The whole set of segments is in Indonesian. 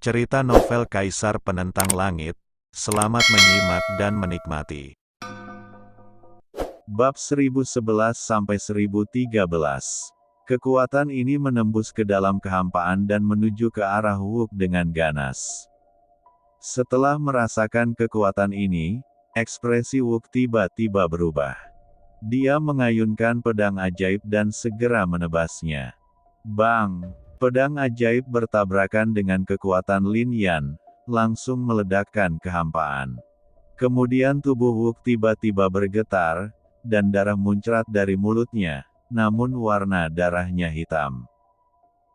Cerita novel Kaisar Penentang Langit. Selamat menyimak dan menikmati. Bab 1011-1013. Kekuatan ini menembus ke dalam kehampaan dan menuju ke arah Wuk dengan ganas. Setelah merasakan kekuatan ini, ekspresi Wuk tiba-tiba berubah. Dia mengayunkan pedang ajaib dan segera menebasnya. Bang! Pedang ajaib bertabrakan dengan kekuatan Lin Yan, langsung meledakkan kehampaan. Kemudian tubuh Wuk tiba-tiba bergetar, dan darah muncrat dari mulutnya, namun warna darahnya hitam.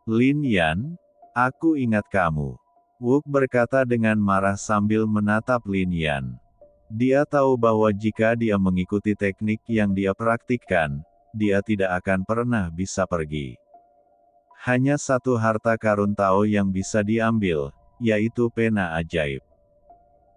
Lin Yan, aku ingat kamu. Wuk berkata dengan marah sambil menatap Lin Yan. Dia tahu bahwa jika dia mengikuti teknik yang dia praktikkan, dia tidak akan pernah bisa pergi. Hanya satu harta karun Tao yang bisa diambil, yaitu pena ajaib.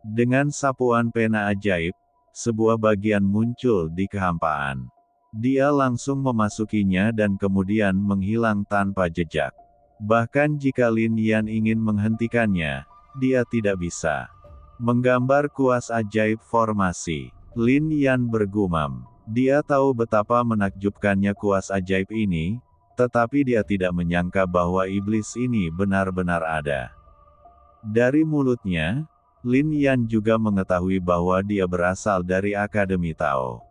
Dengan sapuan pena ajaib, sebuah bagian muncul di kehampaan. Dia langsung memasukinya dan kemudian menghilang tanpa jejak. Bahkan jika Lin Yan ingin menghentikannya, dia tidak bisa. Menggambar kuas ajaib formasi. Lin Yan bergumam. Dia tahu betapa menakjubkannya kuas ajaib ini, tetapi dia tidak menyangka bahwa iblis ini benar-benar ada. Dari mulutnya, Lin Yan juga mengetahui bahwa dia berasal dari Akademi Tao.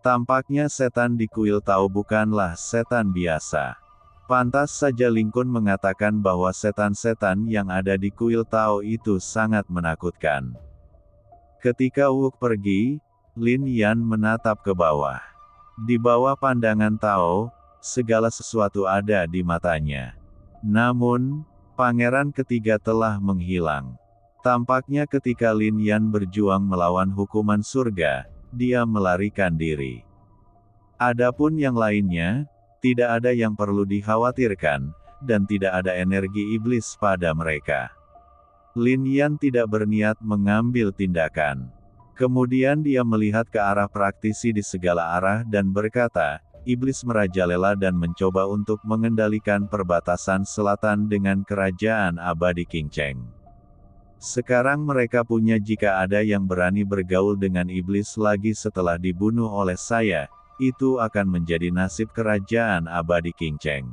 Tampaknya setan di kuil Tao bukanlah setan biasa. Pantas saja Ling Kun mengatakan bahwa setan-setan yang ada di kuil Tao itu sangat menakutkan. Ketika Wuk pergi, Lin Yan menatap ke bawah. Di bawah pandangan Tao, segala sesuatu ada di matanya. Namun, pangeran ketiga telah menghilang. Tampaknya ketika Lin Yan berjuang melawan hukuman surga, dia melarikan diri. Adapun yang lainnya, tidak ada yang perlu dikhawatirkan, dan tidak ada energi iblis pada mereka. Lin Yan tidak berniat mengambil tindakan. Kemudian dia melihat ke arah praktisi di segala arah dan berkata, iblis merajalela dan mencoba untuk mengendalikan perbatasan selatan dengan kerajaan abadi King Cheng. Sekarang mereka punya jika ada yang berani bergaul dengan iblis lagi setelah dibunuh oleh saya, itu akan menjadi nasib kerajaan abadi King Cheng.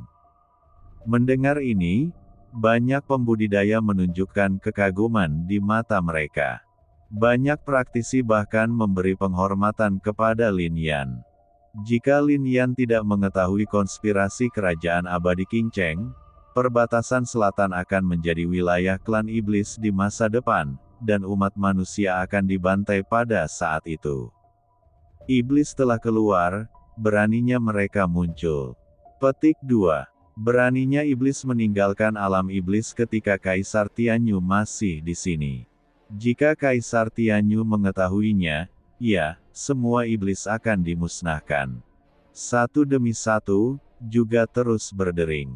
Mendengar ini, banyak pembudidaya menunjukkan kekaguman di mata mereka. Banyak praktisi bahkan memberi penghormatan kepada Lin Yan. Jika Lin Yan tidak mengetahui konspirasi kerajaan abadi King Cheng, perbatasan selatan akan menjadi wilayah klan iblis di masa depan, dan umat manusia akan dibantai pada saat itu. Iblis telah keluar, beraninya mereka muncul. Petik 2. Beraninya iblis meninggalkan alam iblis ketika Kaisar Tianyu masih di sini. Jika Kaisar Tianyu mengetahuinya, ya, semua iblis akan dimusnahkan. Satu demi satu, juga terus berdering.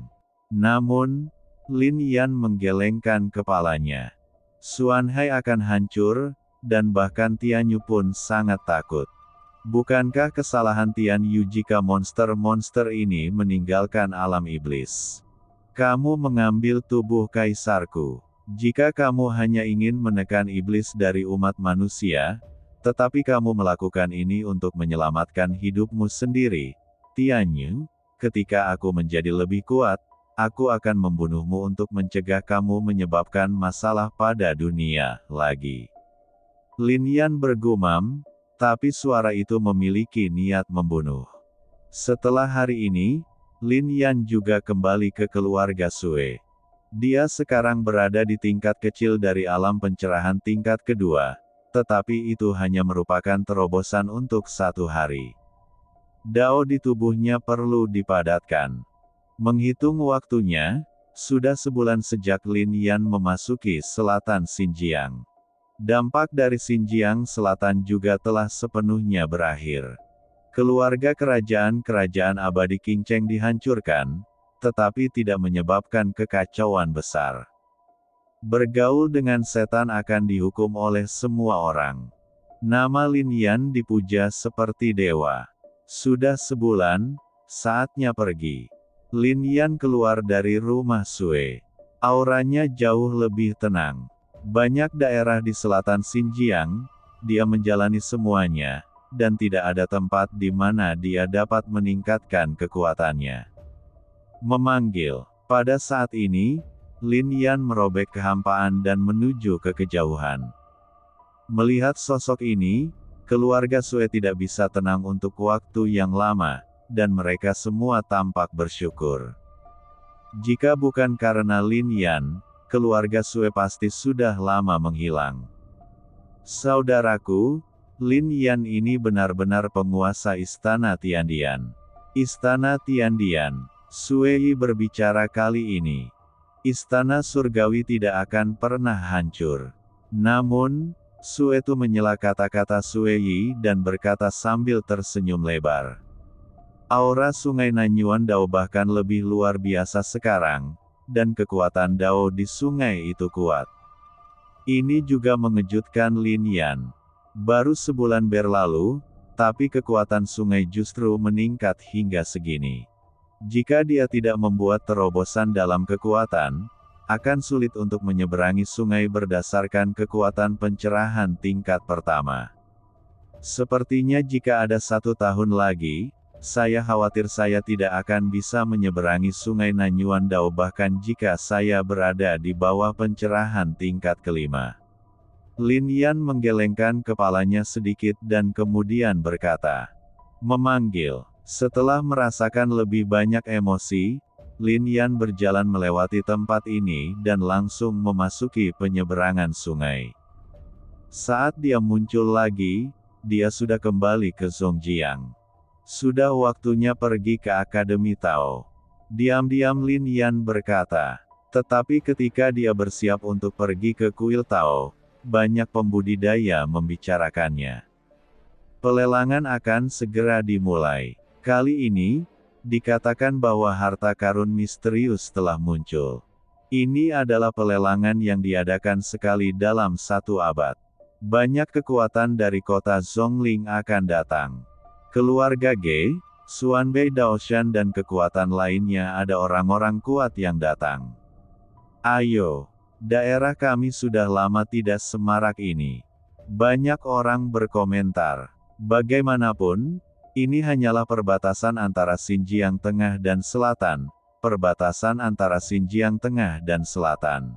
Namun, Lin Yan menggelengkan kepalanya. Xuanhai akan hancur, dan bahkan Tianyu pun sangat takut. Bukankah kesalahan Tianyu jika monster-monster ini meninggalkan alam iblis? Kamu mengambil tubuh kaisarku. Jika kamu hanya ingin menekan iblis dari umat manusia, tetapi kamu melakukan ini untuk menyelamatkan hidupmu sendiri, Tianyu, ketika aku menjadi lebih kuat, aku akan membunuhmu untuk mencegah kamu menyebabkan masalah pada dunia lagi. Lin Yan bergumam, tapi suara itu memiliki niat membunuh. Setelah hari ini, Lin Yan juga kembali ke keluarga Sue. Dia sekarang berada di tingkat kecil dari alam pencerahan tingkat kedua, tetapi itu hanya merupakan terobosan untuk satu hari. Dao di tubuhnya perlu dipadatkan. Menghitung waktunya, sudah sebulan sejak Lin Yan memasuki selatan Xinjiang. Dampak dari Xinjiang selatan juga telah sepenuhnya berakhir. Keluarga kerajaan-kerajaan abadi King Cheng dihancurkan, tetapi tidak menyebabkan kekacauan besar. Bergaul dengan setan akan dihukum oleh semua orang. Nama Lin Yan dipuja seperti dewa. Sudah sebulan, saatnya pergi. Lin Yan keluar dari rumah Sue. Auranya jauh lebih tenang. Banyak daerah di selatan Xinjiang, dia menjalani semuanya, dan tidak ada tempat di mana dia dapat meningkatkan kekuatannya. Memanggil. Pada saat ini, Lin Yan merobek kehampaan dan menuju ke kejauhan. Melihat sosok ini, keluarga Sue tidak bisa tenang untuk waktu yang lama, dan mereka semua tampak bersyukur. Jika bukan karena Lin Yan, keluarga Sue pasti sudah lama menghilang. Saudaraku, Lin Yan ini benar-benar penguasa Istana Tiandian. Istana Tiandian, Sue Yi berbicara kali ini. Istana surgawi tidak akan pernah hancur. Namun, Sue Tu menyela kata-kata Sue Yi dan berkata sambil tersenyum lebar. Aura Sungai Nanyuan Dao bahkan lebih luar biasa sekarang, dan kekuatan Dao di sungai itu kuat. Ini juga mengejutkan Lin Yan. Baru sebulan berlalu, tapi kekuatan sungai justru meningkat hingga segini. Jika dia tidak membuat terobosan dalam kekuatan, akan sulit untuk menyeberangi sungai berdasarkan kekuatan pencerahan tingkat pertama. Sepertinya jika ada 1 tahun lagi, saya khawatir saya tidak akan bisa menyeberangi sungai Nanyuan Dao bahkan jika saya berada di bawah pencerahan tingkat kelima. Lin Yan menggelengkan kepalanya sedikit dan kemudian berkata. Memanggil. Setelah merasakan lebih banyak emosi, Lin Yan berjalan melewati tempat ini dan langsung memasuki penyeberangan sungai. Saat dia muncul lagi, dia sudah kembali ke Zhongjiang. Sudah waktunya pergi ke Akademi Tao. Diam-diam Lin Yan berkata. Tetapi ketika dia bersiap untuk pergi ke kuil Tao, banyak pembudidaya membicarakannya. Pelelangan akan segera dimulai. Kali ini, dikatakan bahwa harta karun misterius telah muncul. Ini adalah pelelangan yang diadakan sekali dalam 1 abad. Banyak kekuatan dari kota Zhongling akan datang. Keluarga Ge, Xuanbei Daoshan dan kekuatan lainnya ada orang-orang kuat yang datang. Ayo, daerah kami sudah lama tidak semarak ini. Banyak orang berkomentar. Bagaimanapun, ini hanyalah perbatasan antara Xinjiang Tengah dan Selatan, perbatasan antara Xinjiang Tengah dan Selatan.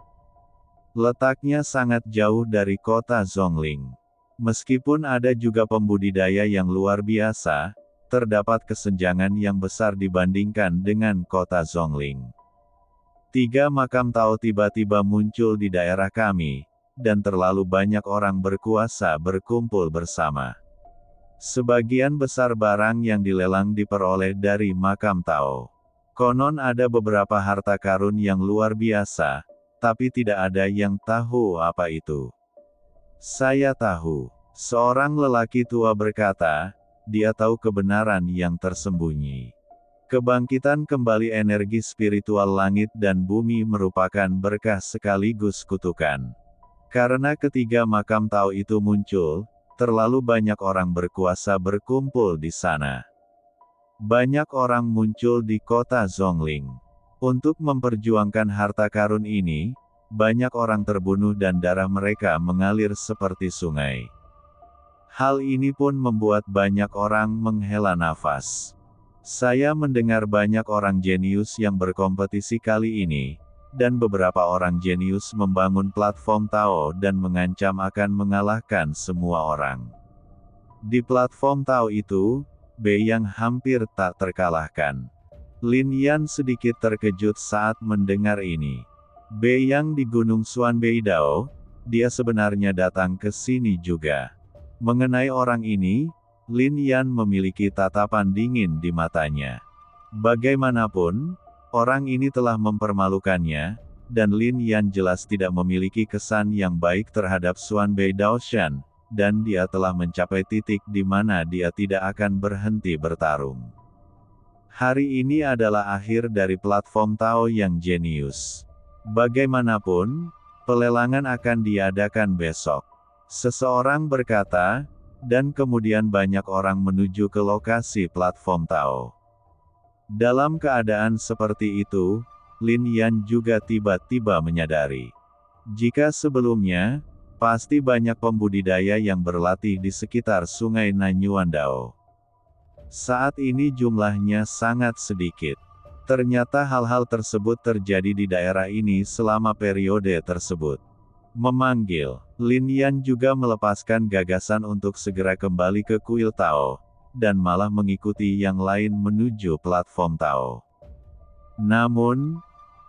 Letaknya sangat jauh dari kota Zhongling. Meskipun ada juga pembudidaya yang luar biasa, terdapat kesenjangan yang besar dibandingkan dengan kota Zhongling. 3 makam Tao tiba-tiba muncul di daerah kami, dan terlalu banyak orang berkuasa berkumpul bersama. Sebagian besar barang yang dilelang diperoleh dari makam Tao. Konon ada beberapa harta karun yang luar biasa, tapi tidak ada yang tahu apa itu. Saya tahu. Seorang lelaki tua berkata, dia tahu kebenaran yang tersembunyi. Kebangkitan kembali energi spiritual langit dan bumi merupakan berkah sekaligus kutukan. Karena ketiga makam Tao itu muncul, terlalu banyak orang berkuasa berkumpul di sana. Banyak orang muncul di kota Zhongling. Untuk memperjuangkan harta karun ini, banyak orang terbunuh dan darah mereka mengalir seperti sungai. Hal ini pun membuat banyak orang menghela nafas. Saya mendengar banyak orang jenius yang berkompetisi kali ini, dan beberapa orang jenius membangun platform Tao dan mengancam akan mengalahkan semua orang. Di platform Tao itu, Bei yang hampir tak terkalahkan. Lin Yan sedikit terkejut saat mendengar ini. Bei yang di Gunung Xuanbei Dao, dia sebenarnya datang ke sini juga. Mengenai orang ini, Lin Yan memiliki tatapan dingin di matanya. Bagaimanapun, orang ini telah mempermalukannya, dan Lin Yan jelas tidak memiliki kesan yang baik terhadap Xuanbei Daoshan, dan dia telah mencapai titik di mana dia tidak akan berhenti bertarung. Hari ini adalah akhir dari platform Tao yang jenius. Bagaimanapun, pelelangan akan diadakan besok. Seseorang berkata, dan kemudian banyak orang menuju ke lokasi platform Tao. Dalam keadaan seperti itu, Lin Yan juga tiba-tiba menyadari. Jika sebelumnya, pasti banyak pembudidaya yang berlatih di sekitar sungai Nanyuandao. Saat ini jumlahnya sangat sedikit. Ternyata hal-hal tersebut terjadi di daerah ini selama periode tersebut. Memanggil, Lin Yan juga melepaskan gagasan untuk segera kembali ke kuil Tao, dan malah mengikuti yang lain menuju platform Tao. Namun,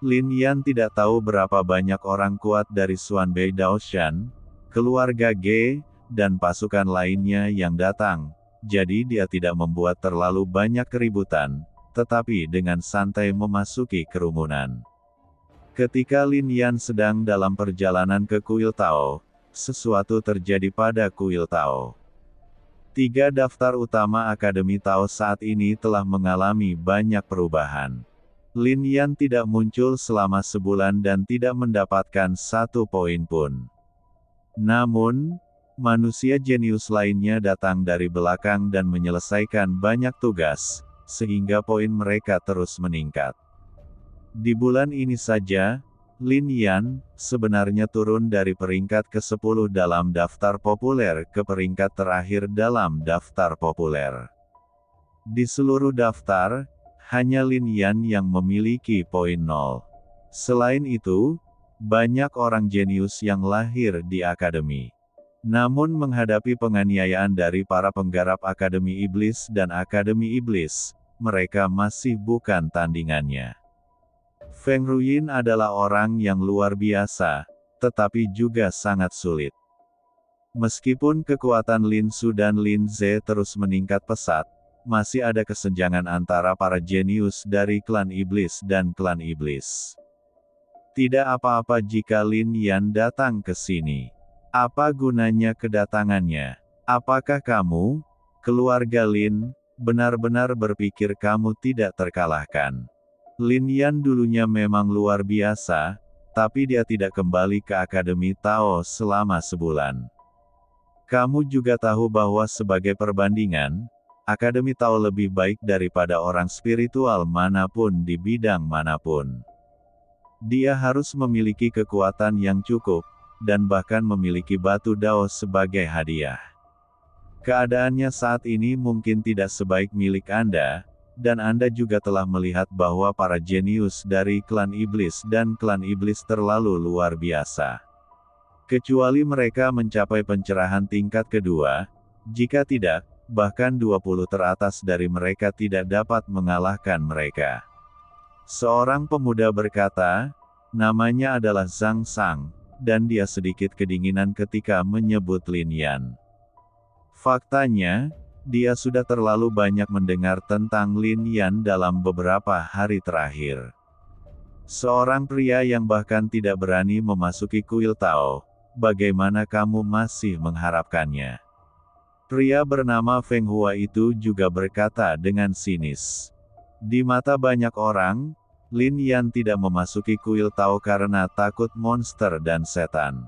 Lin Yan tidak tahu berapa banyak orang kuat dari Xuanbei Daoshan, keluarga Ge, dan pasukan lainnya yang datang, jadi dia tidak membuat terlalu banyak keributan, tetapi dengan santai memasuki kerumunan. Ketika Lin Yan sedang dalam perjalanan ke kuil Tao, sesuatu terjadi pada kuil Tao. 3 daftar utama Akademi Tao saat ini telah mengalami banyak perubahan. Lin Yan tidak muncul selama sebulan dan tidak mendapatkan 1 poin pun. Namun, manusia jenius lainnya datang dari belakang dan menyelesaikan banyak tugas, sehingga poin mereka terus meningkat. Di bulan ini saja, Lin Yan sebenarnya turun dari peringkat ke-10 dalam daftar populer ke peringkat terakhir dalam daftar populer. Di seluruh daftar, hanya Lin Yan yang memiliki poin 0. Selain itu, banyak orang jenius yang lahir di akademi. Namun menghadapi penganiayaan dari para penggarap Akademi Iblis dan Akademi Iblis, mereka masih bukan tandingannya. Feng Ruyin adalah orang yang luar biasa, tetapi juga sangat sulit. Meskipun kekuatan Lin Su dan Lin Ze terus meningkat pesat, masih ada kesenjangan antara para jenius dari klan Iblis dan klan Iblis. Tidak apa-apa jika Lin Yan datang ke sini. Apa gunanya kedatangannya? Apakah kamu, keluarga Lin, benar-benar berpikir kamu tidak terkalahkan? Lin Yan dulunya memang luar biasa, tapi dia tidak kembali ke Akademi Tao selama sebulan. Kamu juga tahu bahwa sebagai perbandingan, Akademi Tao lebih baik daripada orang spiritual manapun di bidang manapun. Dia harus memiliki kekuatan yang cukup, dan bahkan memiliki batu Dao sebagai hadiah. Keadaannya saat ini mungkin tidak sebaik milik Anda, dan Anda juga telah melihat bahwa para jenius dari klan Iblis dan klan Iblis terlalu luar biasa. Kecuali mereka mencapai pencerahan tingkat kedua, jika tidak, bahkan 20 teratas dari mereka tidak dapat mengalahkan mereka. Seorang pemuda berkata, namanya adalah Zhang Sang, dan dia sedikit kedinginan ketika menyebut Lin Yan. Faktanya, dia sudah terlalu banyak mendengar tentang Lin Yan dalam beberapa hari terakhir. Seorang pria yang bahkan tidak berani memasuki kuil Tao, bagaimana kamu masih mengharapkannya? Pria bernama Feng Hua itu juga berkata dengan sinis. Di mata banyak orang, Lin Yan tidak memasuki kuil Tao karena takut monster dan setan.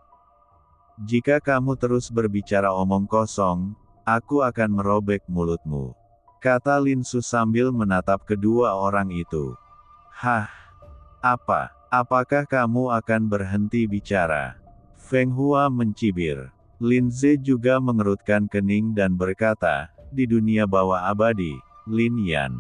Jika kamu terus berbicara omong kosong, aku akan merobek mulutmu, kata Lin Su sambil menatap kedua orang itu. Hah? Apa? Apakah kamu akan berhenti bicara? Feng Hua mencibir. Lin Ze juga mengerutkan kening dan berkata, di dunia bawah abadi, Lin Yan.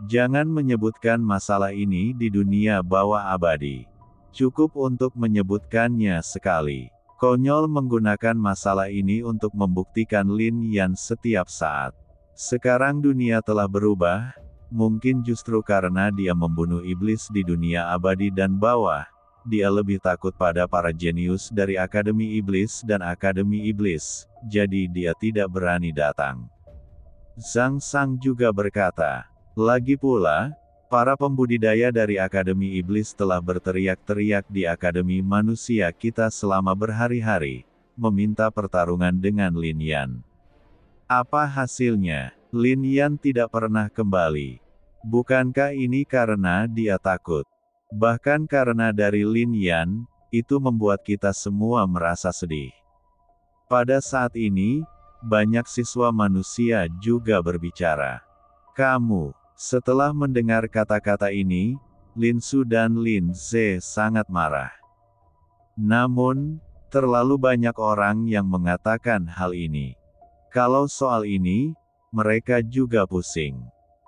Jangan menyebutkan masalah ini di dunia bawah abadi. Cukup untuk menyebutkannya sekali. Konyol menggunakan masalah ini untuk membuktikan Lin Yan setiap saat. Sekarang dunia telah berubah, mungkin justru karena dia membunuh iblis di dunia abadi dan bawah, dia lebih takut pada para jenius dari Akademi Iblis dan Akademi Iblis, jadi dia tidak berani datang. Zhang Sang juga berkata, lagi pula, para pembudidaya dari Akademi Iblis telah berteriak-teriak di Akademi Manusia kita selama berhari-hari, meminta pertarungan dengan Lin Yan. Apa hasilnya? Lin Yan tidak pernah kembali. Bukankah ini karena dia takut? Bahkan karena dari Lin Yan, itu membuat kita semua merasa sedih. Pada saat ini, banyak siswa manusia juga berbicara. Kamu. Setelah mendengar kata-kata ini, Lin Su dan Lin Ze sangat marah. Namun, terlalu banyak orang yang mengatakan hal ini. Kalau soal ini, mereka juga pusing.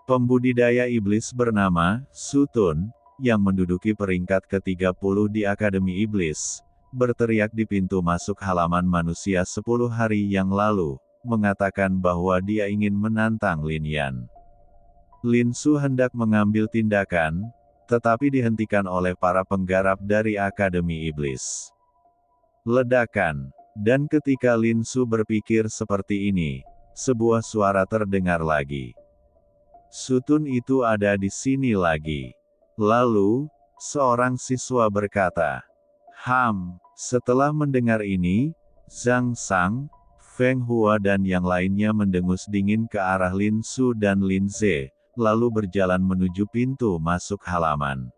Pembudidaya iblis bernama Sutun, yang menduduki peringkat ke-30 di Akademi Iblis, berteriak di pintu masuk halaman manusia 10 hari yang lalu, mengatakan bahwa dia ingin menantang Lin Yan. Lin Su hendak mengambil tindakan, tetapi dihentikan oleh para penggarap dari Akademi Iblis. Ledakan. Dan ketika Lin Su berpikir seperti ini, sebuah suara terdengar lagi. Sutun itu ada di sini lagi. Lalu, seorang siswa berkata, Setelah mendengar ini, Zhang Sang, Feng Hua dan yang lainnya mendengus dingin ke arah Lin Su dan Lin Ze, lalu berjalan menuju pintu masuk halaman.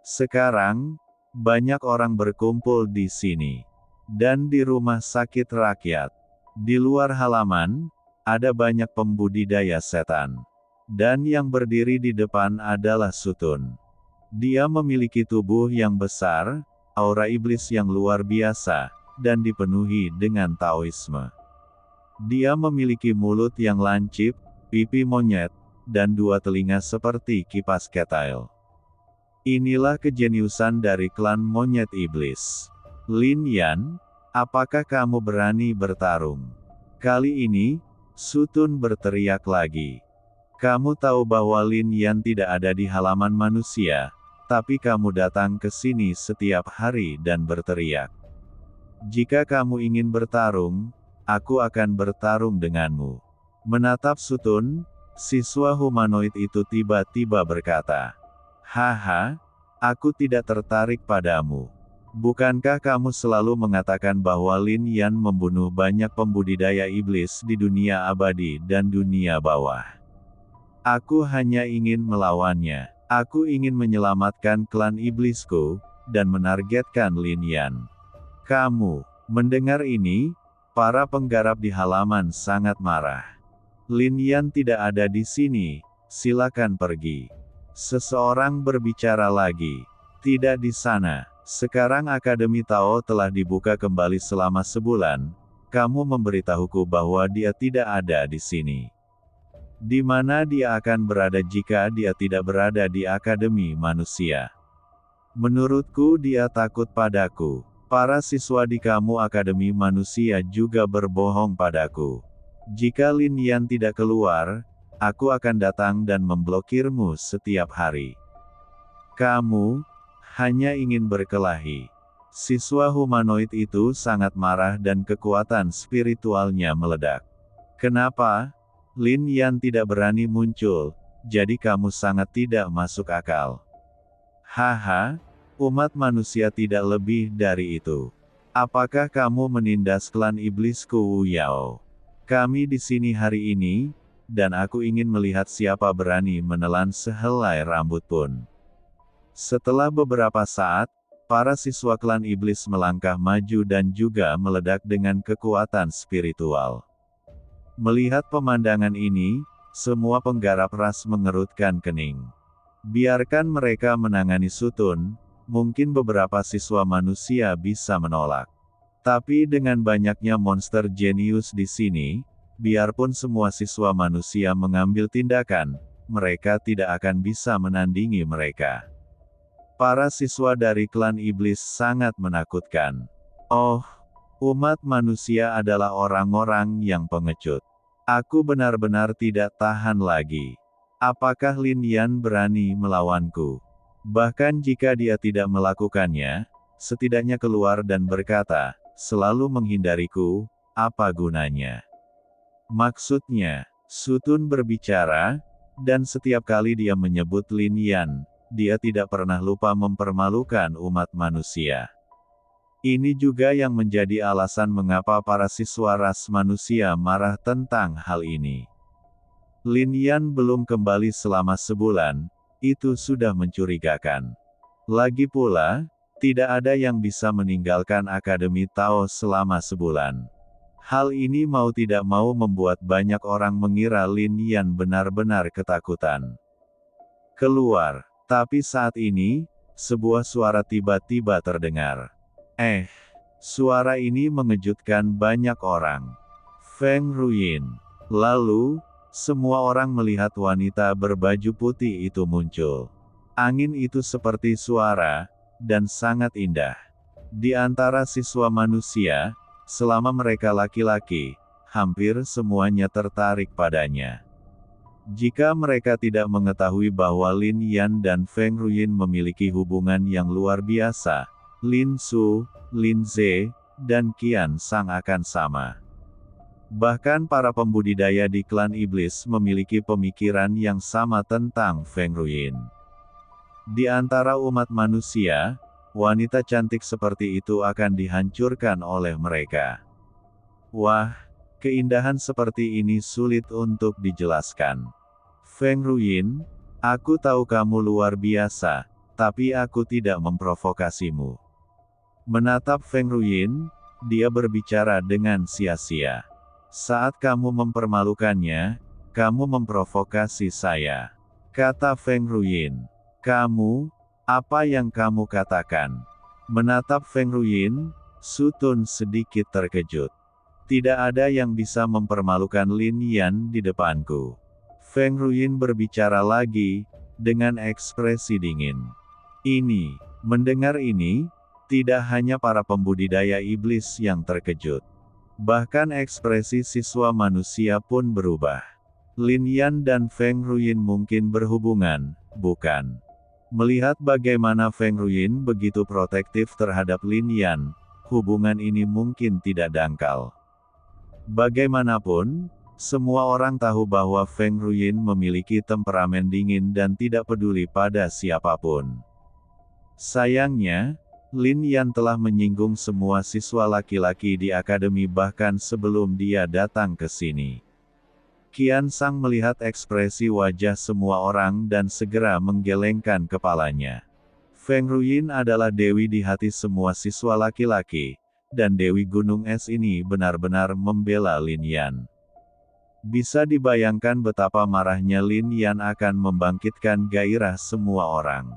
Sekarang, banyak orang berkumpul di sini. Dan di rumah sakit rakyat. Di luar halaman, ada banyak pembudidaya setan. Dan yang berdiri di depan adalah Sutun. Dia memiliki tubuh yang besar, aura iblis yang luar biasa, dan dipenuhi dengan Taoisme. Dia memiliki mulut yang lancip, pipi monyet, dan dua telinga seperti kipas ketail. Inilah kejeniusan dari klan monyet iblis. Lin Yan, apakah kamu berani bertarung? Kali ini, Sutun berteriak lagi. Kamu tahu bahwa Lin Yan tidak ada di halaman manusia, tapi kamu datang ke sini setiap hari dan berteriak. Jika kamu ingin bertarung, aku akan bertarung denganmu. Menatap Sutun, siswa humanoid itu tiba-tiba berkata, Haha, aku tidak tertarik padamu. Bukankah kamu selalu mengatakan bahwa Lin Yan membunuh banyak pembudidaya iblis di dunia abadi dan dunia bawah? Aku hanya ingin melawannya. Aku ingin menyelamatkan klan iblisku, dan menargetkan Lin Yan. Kamu, mendengar ini, para penggarap di halaman sangat marah. Lin Yan tidak ada di sini, silakan pergi. Seseorang berbicara lagi. Tidak di sana. Sekarang Akademi Tao telah dibuka kembali selama sebulan. Kamu memberitahuku bahwa dia tidak ada di sini. Di mana dia akan berada jika dia tidak berada di Akademi Manusia? Menurutku dia takut padaku. Para siswa di kamu Akademi Manusia juga berbohong padaku. Jika Lin Yan tidak keluar, aku akan datang dan memblokirmu setiap hari. Kamu hanya ingin berkelahi. Siswa humanoid itu sangat marah dan kekuatan spiritualnya meledak. Kenapa? Lin Yan tidak berani muncul, jadi kamu sangat tidak masuk akal. Haha, umat manusia tidak lebih dari itu. Apakah kamu menindas klan iblisku Wu Yao? Kami di sini hari ini, dan aku ingin melihat siapa berani menelan sehelai rambut pun. Setelah beberapa saat, para siswa klan iblis melangkah maju dan juga meledak dengan kekuatan spiritual. Melihat pemandangan ini, semua penggarap ras mengerutkan kening. Biarkan mereka menangani Sutun, mungkin beberapa siswa manusia bisa menolak. Tapi dengan banyaknya monster jenius di sini, biarpun semua siswa manusia mengambil tindakan, mereka tidak akan bisa menandingi mereka. Para siswa dari klan iblis sangat menakutkan. Oh, umat manusia adalah orang-orang yang pengecut. Aku benar-benar tidak tahan lagi. Apakah Lin Yan berani melawanku? Bahkan jika dia tidak melakukannya, setidaknya keluar dan berkata, selalu menghindariku, apa gunanya? Maksudnya, Sutun berbicara, dan setiap kali dia menyebut Lin Yan, dia tidak pernah lupa mempermalukan umat manusia. Ini juga yang menjadi alasan mengapa para siswa ras manusia marah tentang hal ini. Lin Yan belum kembali selama sebulan, itu sudah mencurigakan. Lagi pula, tidak ada yang bisa meninggalkan Akademi Tao selama sebulan. Hal ini mau tidak mau membuat banyak orang mengira Lin Yan benar-benar ketakutan. Keluar. Tapi saat ini, sebuah suara tiba-tiba terdengar. Suara ini mengejutkan banyak orang. Feng Ruyin. Lalu, semua orang melihat wanita berbaju putih itu muncul. Angin itu seperti suara, dan sangat indah. Di antara siswa manusia, selama mereka laki-laki, hampir semuanya tertarik padanya. Jika mereka tidak mengetahui bahwa Lin Yan dan Feng Ruyin memiliki hubungan yang luar biasa, Lin Su, Lin Ze, dan Qian Sang akan sama. Bahkan para pembudidaya di klan iblis memiliki pemikiran yang sama tentang Feng Ruyin. Di antara umat manusia, wanita cantik seperti itu akan dihancurkan oleh mereka. Wah, keindahan seperti ini sulit untuk dijelaskan. Feng Ruyin, aku tahu kamu luar biasa, tapi aku tidak memprovokasimu. Menatap Feng Ruyin, dia berbicara dengan sia-sia. Saat kamu mempermalukannya, kamu memprovokasi saya. Kata Feng Ruyin. Kamu, apa yang kamu katakan? Menatap Feng Ruyin, Su Tun sedikit terkejut. Tidak ada yang bisa mempermalukan Lin Yan di depanku. Feng Ruyin berbicara lagi, dengan ekspresi dingin. Mendengar ini, tidak hanya para pembudidaya iblis yang terkejut. Bahkan ekspresi siswa manusia pun berubah. Lin Yan dan Feng Ruyin mungkin berhubungan, bukan? Melihat bagaimana Feng Ruyin begitu protektif terhadap Lin Yan, hubungan ini mungkin tidak dangkal. Bagaimanapun, semua orang tahu bahwa Feng Ruyin memiliki temperamen dingin dan tidak peduli pada siapapun. Sayangnya, Lin Yan telah menyinggung semua siswa laki-laki di akademi bahkan sebelum dia datang ke sini. Qian Sang melihat ekspresi wajah semua orang dan segera menggelengkan kepalanya. Feng Ruyin adalah dewi di hati semua siswa laki-laki, dan Dewi Gunung Es ini benar-benar membela Lin Yan. Bisa dibayangkan betapa marahnya Lin Yan akan membangkitkan gairah semua orang.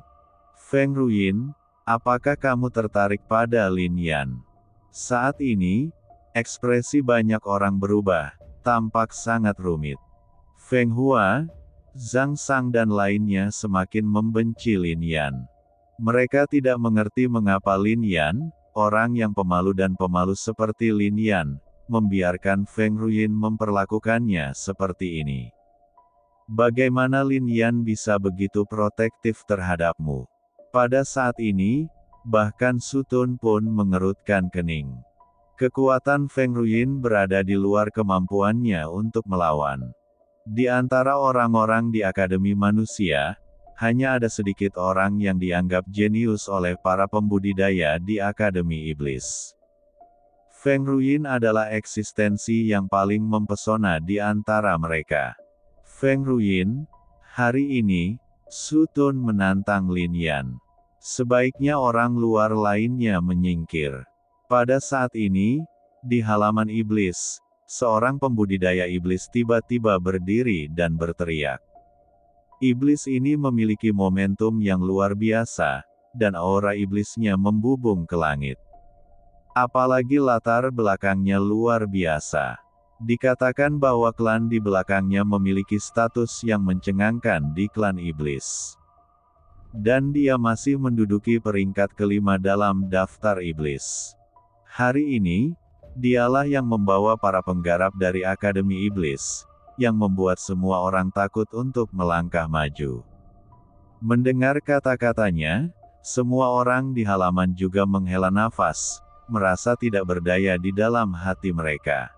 Feng Ruyin, apakah kamu tertarik pada Lin Yan? Saat ini, ekspresi banyak orang berubah, tampak sangat rumit. Feng Hua, Zhang Sang dan lainnya semakin membenci Lin Yan. Mereka tidak mengerti mengapa Lin Yan, orang yang pemalu dan pemalu seperti Lin Yan, membiarkan Feng Ruyin memperlakukannya seperti ini. Bagaimana Lin Yan bisa begitu protektif terhadapmu? Pada saat ini, bahkan Su Tun pun mengerutkan kening. Kekuatan Feng Ruyin berada di luar kemampuannya untuk melawan. Di antara orang-orang di Akademi Manusia, hanya ada sedikit orang yang dianggap jenius oleh para pembudidaya di Akademi Iblis. Feng Ruyin adalah eksistensi yang paling mempesona di antara mereka. Feng Ruyin, hari ini, Su Tun menantang Lin Yan. Sebaiknya orang luar lainnya menyingkir. Pada saat ini, di halaman iblis, seorang pembudidaya iblis tiba-tiba berdiri dan berteriak. Iblis ini memiliki momentum yang luar biasa, dan aura iblisnya membubung ke langit. Apalagi latar belakangnya luar biasa. Dikatakan bahwa klan di belakangnya memiliki status yang mencengangkan di klan iblis. Dan dia masih menduduki peringkat kelima dalam daftar iblis. Hari ini, dialah yang membawa para penggarap dari Akademi Iblis, yang membuat semua orang takut untuk melangkah maju. Mendengar kata-katanya, semua orang di halaman juga menghela nafas, merasa tidak berdaya di dalam hati mereka.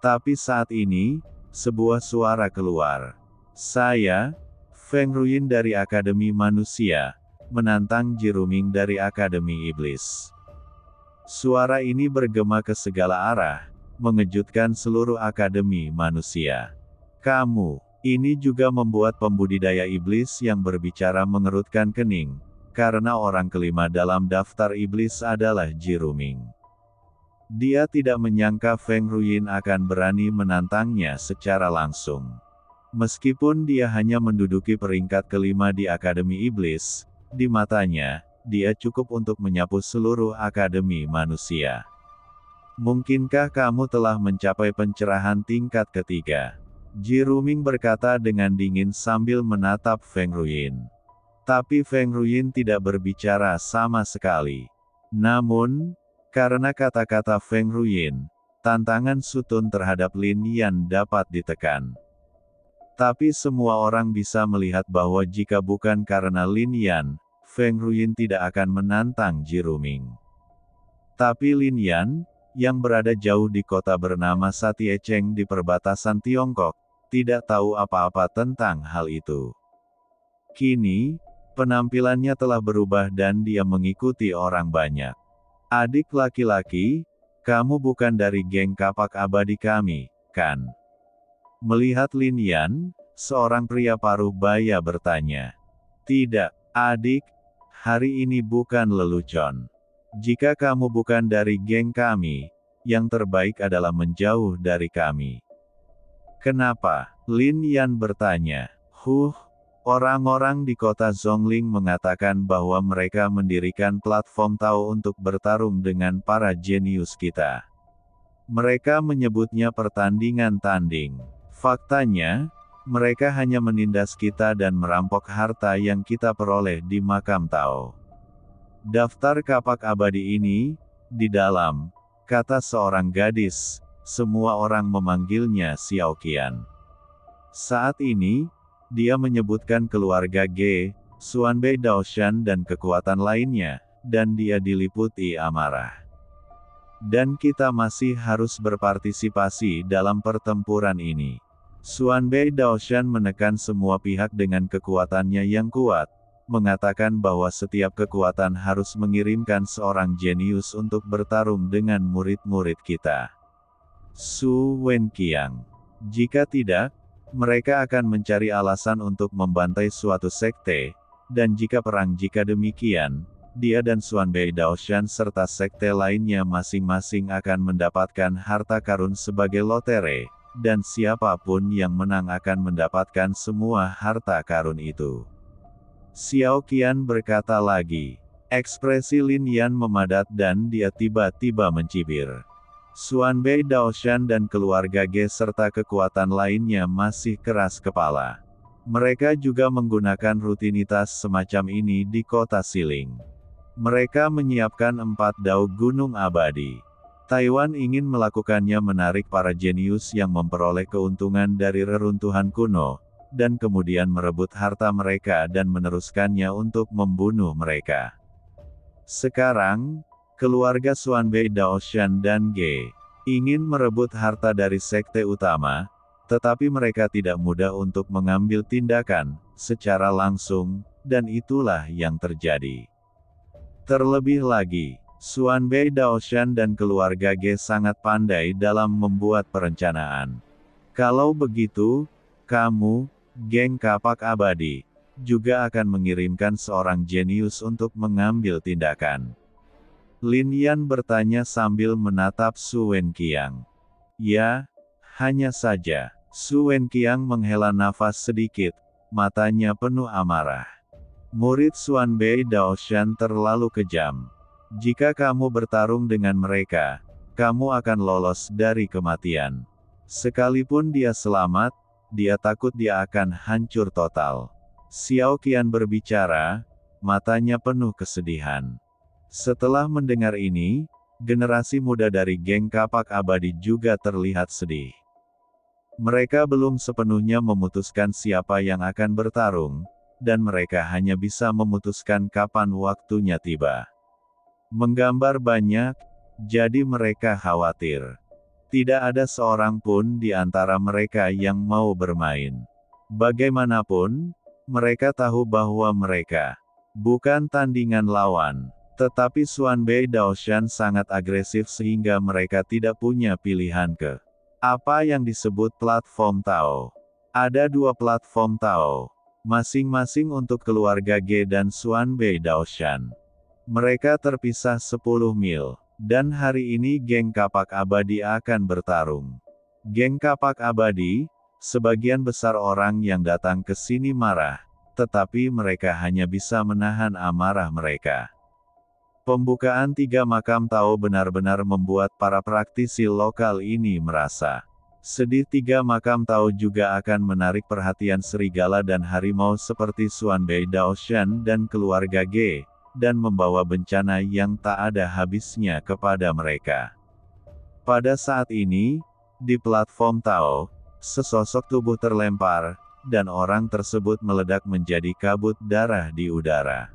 Tapi saat ini, sebuah suara keluar. Saya, Feng Ruyin dari Akademi Manusia, menantang Jiruming dari Akademi Iblis. Suara ini bergema ke segala arah, mengejutkan seluruh Akademi Manusia. Kamu, ini juga membuat pembudidaya iblis yang berbicara mengerutkan kening, karena orang kelima dalam daftar iblis adalah Jiruming. Dia tidak menyangka Feng Ruyin akan berani menantangnya secara langsung. Meskipun dia hanya menduduki peringkat kelima di Akademi Iblis, di matanya, dia cukup untuk menyapu seluruh Akademi Manusia. Mungkinkah kamu telah mencapai pencerahan tingkat ketiga? Ji Ruming berkata dengan dingin sambil menatap Feng Ruyin. Tapi Feng Ruyin tidak berbicara sama sekali. Namun, karena kata-kata Feng Ruyin, tantangan Sutun terhadap Lin Yan dapat ditekan. Tapi semua orang bisa melihat bahwa jika bukan karena Lin Yan, Feng Ruyin tidak akan menantang Ji Ruming. Tapi Lin Yan, yang berada jauh di kota bernama Satiecheng di perbatasan Tiongkok, tidak tahu apa-apa tentang hal itu. Kini, penampilannya telah berubah dan dia mengikuti orang banyak. Adik laki-laki, kamu bukan dari geng kapak abadi kami, kan? Melihat Lin Yan, seorang pria paruh baya bertanya. Tidak, adik, hari ini bukan lelucon. Jika kamu bukan dari geng kami, yang terbaik adalah menjauh dari kami. Kenapa? Lin Yan bertanya. Orang-orang di kota Zhongling mengatakan bahwa mereka mendirikan platform Tao untuk bertarung dengan para jenius kita. Mereka menyebutnya pertandingan tanding. Faktanya, mereka hanya menindas kita dan merampok harta yang kita peroleh di makam Tao. Daftar kapak abadi ini, di dalam, kata seorang gadis, semua orang memanggilnya Xiao Qian. Saat ini, dia menyebutkan keluarga Ge, Xuanbei Daoshan dan kekuatan lainnya, dan dia diliputi amarah. Dan kita masih harus berpartisipasi dalam pertempuran ini. Xuanbei Daoshan menekan semua pihak dengan kekuatannya yang kuat, mengatakan bahwa setiap kekuatan harus mengirimkan seorang jenius untuk bertarung dengan murid-murid kita. Su Wenqiang. Jika tidak, mereka akan mencari alasan untuk membantai suatu sekte, dan jika demikian, dia dan Xuanbei Daoshan serta sekte lainnya masing-masing akan mendapatkan harta karun sebagai lotere, dan siapapun yang menang akan mendapatkan semua harta karun itu. Xiao Qian berkata lagi. Ekspresi Lin Yan memadat dan dia tiba-tiba mencibir. Xuanbei Daoshan dan keluarga Ge serta kekuatan lainnya masih keras kepala. Mereka juga menggunakan rutinitas semacam ini di kota Siling. Mereka menyiapkan 4 dao gunung abadi. Taiwan ingin melakukannya menarik para jenius yang memperoleh keuntungan dari reruntuhan kuno, dan kemudian merebut harta mereka dan meneruskannya untuk membunuh mereka. Sekarang, keluarga Xuanbei Daoshan dan Ge ingin merebut harta dari sekte utama, tetapi mereka tidak mudah untuk mengambil tindakan secara langsung, dan itulah yang terjadi. Terlebih lagi, Xuanbei Daoshan dan keluarga Ge sangat pandai dalam membuat perencanaan. Kalau begitu, kamu, geng kapak abadi, juga akan mengirimkan seorang jenius untuk mengambil tindakan. Lin Yan bertanya sambil menatap Su Wenqiang. Ya, hanya saja. Su Wenqiang menghela nafas sedikit, matanya penuh amarah. Murid Xuanbei Daoshan terlalu kejam. Jika kamu bertarung dengan mereka, kamu akan lolos dari kematian. Sekalipun dia selamat, dia takut dia akan hancur total. Xiao Qian berbicara, matanya penuh kesedihan. Setelah mendengar ini, generasi muda dari geng kapak abadi juga terlihat sedih. Mereka belum sepenuhnya memutuskan siapa yang akan bertarung, dan mereka hanya bisa memutuskan kapan waktunya tiba. Menggambar banyak, jadi mereka khawatir. Tidak ada seorang pun di antara mereka yang mau bermain. Bagaimanapun, mereka tahu bahwa mereka bukan tandingan lawan. Tetapi Xuanbei Daoshan sangat agresif sehingga mereka tidak punya pilihan ke apa yang disebut platform Tao. Ada 2 platform Tao, masing-masing untuk keluarga Ge dan Xuanbei Daoshan. Mereka terpisah 10 mil, dan hari ini geng kapak abadi akan bertarung. Geng kapak abadi, Sebagian besar orang yang datang ke sini marah, tetapi mereka hanya bisa menahan amarah mereka. Pembukaan 3 makam Tao benar-benar membuat para praktisi lokal ini merasa sedih. 3 makam Tao juga akan menarik perhatian serigala dan harimau seperti Xuanbei Daoshan dan keluarga Ge, dan membawa bencana yang tak ada habisnya kepada mereka. Pada saat ini, di platform Tao, sesosok tubuh terlempar, dan orang tersebut meledak menjadi kabut darah di udara.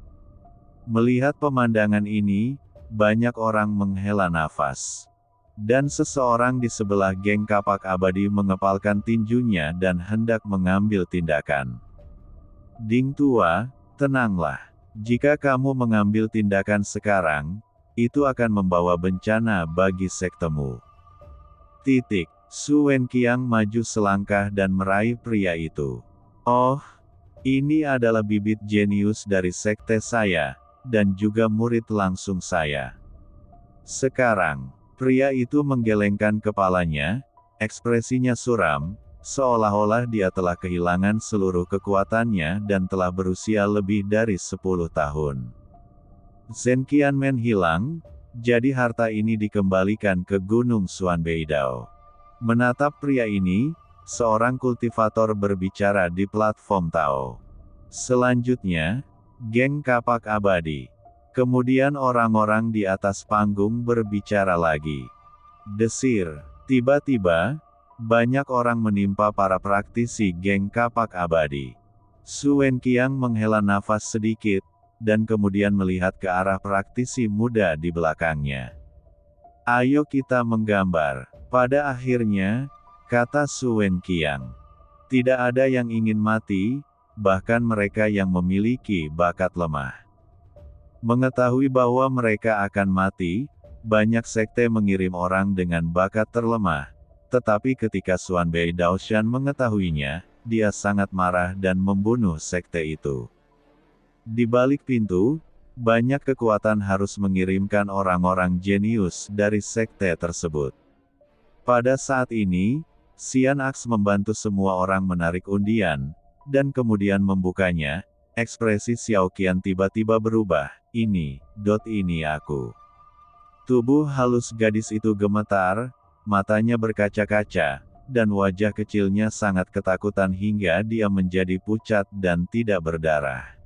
Melihat pemandangan ini, banyak orang menghela nafas. Dan seseorang di sebelah geng kapak abadi mengepalkan tinjunya dan hendak mengambil tindakan. Ding tua, tenanglah. Jika kamu mengambil tindakan sekarang, itu akan membawa bencana bagi sektemu. Su Wenqiang maju selangkah dan meraih pria itu. Oh, ini adalah bibit jenius dari sekte saya, dan juga murid langsung saya. Sekarang, pria itu menggelengkan kepalanya, ekspresinya suram, seolah-olah dia telah kehilangan seluruh kekuatannya dan telah berusia lebih dari 10 tahun. Zhen Qianmen hilang, jadi harta ini dikembalikan ke Gunung Xuanbeidao. Menatap pria ini, seorang kultivator berbicara di platform Tao. Selanjutnya, geng kapak abadi. Kemudian orang-orang di atas panggung berbicara lagi. Desir. Tiba-tiba, banyak orang menimpa para praktisi geng kapak abadi. Su Wenqiang menghela nafas sedikit, dan kemudian melihat ke arah praktisi muda di belakangnya. Ayo kita menggambar. Pada akhirnya, kata Su Wenqiang. Tidak ada yang ingin mati, bahkan mereka yang memiliki bakat lemah. Mengetahui bahwa mereka akan mati, banyak sekte mengirim orang dengan bakat terlemah. Tetapi ketika Xuanbei Daoshan mengetahuinya, dia sangat marah dan membunuh sekte itu. Di balik pintu, banyak kekuatan harus mengirimkan orang-orang jenius dari sekte tersebut. Pada saat ini, Xian Aks membantu semua orang menarik undian, dan kemudian membukanya. Ekspresi Xiao Qian tiba-tiba berubah. Ini aku. Tubuh halus gadis itu gemetar, matanya berkaca-kaca, dan wajah kecilnya sangat ketakutan hingga dia menjadi pucat dan tidak berdarah.